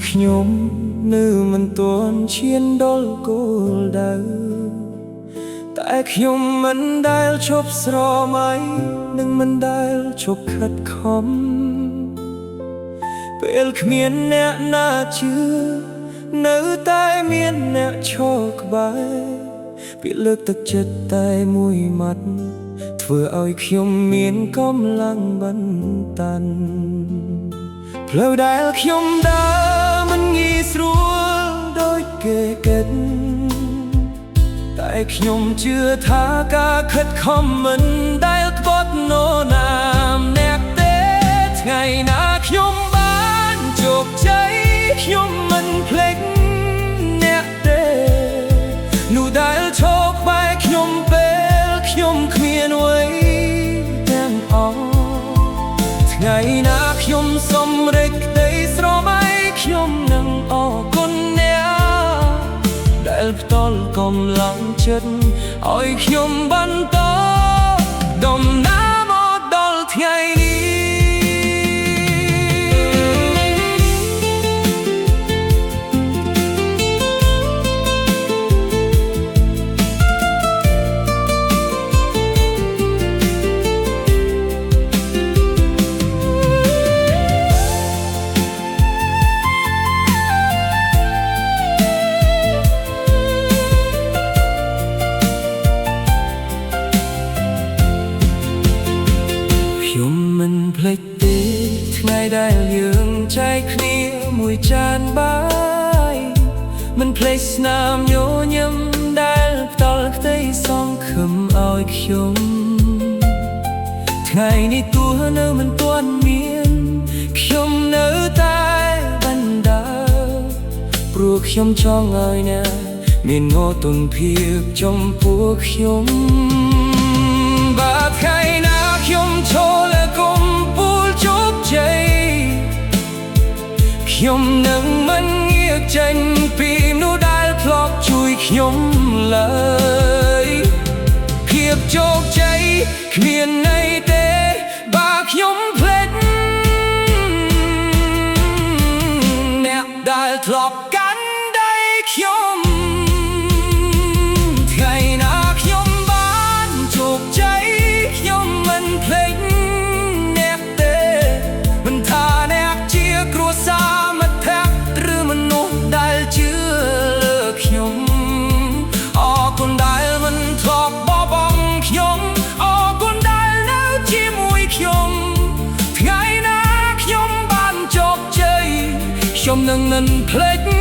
ខ្ញុំនៅមិនទាន់ឈានដល់គោលដៅតែខ្ញុំមិនដែលឈប់ស្រមៃនិងមិនដែលឈប់ខិតខំពេលគ្មានអ្នកណាជឿនៅតែមានអ្នកឈរក្បែរពីលើកទឹកចិត្តតែមួយម៉ាត់ធ្វើឲ្យខ្ញុំមានកម្លាំងបន្តាន់ផ្លូវដែលខ្ញុំដើរមិនងាយស្រួលដូចគេគិតតែខ្ញុំជឿថាការខិតខំមិនដែលក្បត់នរណាម្នាក់ទេថ្ងៃណាខ្ញុំបានជោគជ័យខ្ញុំមិនភ្លេចអ្នកទេនោះដែលឈរក្បែរខ្ញុំពេលខ្ញុំគ្មានអ្វីទាំងអស់ថ្ងៃណាខ្ញុំសម្រេចក្តីស្រមៃខ្ញុំនឹងអរគុណអ្នកដែលផ្ដល់កម្លាំងចិត្តឲ្យខ្ញុំបន្តដំណើរមកដល់ថ្ងៃនេះខ្ញុំមិនភ្លេចទេថ្ងៃដែលយើងចែកគ្នាមួយចានបាយមិនភ្លេចស្នាមញញឹមដែលផ្ដល់ក្តីសង្ឃឹមឲ្យខ្ញុំថ្ងៃនេះទោះនៅមិនទាន់មានខ្ញុំនៅតែបណ្ដើរព្រោះខ្ញុំចង់ឲ្យអ្នកមានងទុនភាពចំពោះខ្ញុំបើថ្ងៃណាខ្ញុំឈរលើកំពូលជោគជ័យខ្ញុំនឹងមិនងាកចេញពីមនុស្សដែលធ្លាប់ជួយខ្ញុំឡើយភាពជោគជ័យគ្មានន័យទេបើខ្ញុំភ្លេចអ្នកដែលធ្លាប់កាន់ដៃខ្ញុំថ្ងៃណាខ្ញុំបានជោគជ័យខ្ញុំមិនភ្លេចអ្នកទេមិនថាអ្នកជាគ្រួសារមិត្តភក្តិឬមនុស្សដែលជឿលើខ្ញុំអរគុណដែលមិនធ្លាប់បោះបង់ខ្ញុំអរគុណដែលនៅជាមួយខ្ញុំថ្ងៃណាខ្ញុំបានជោគជ័យខ្ញុំនឹងមិនភ្លេច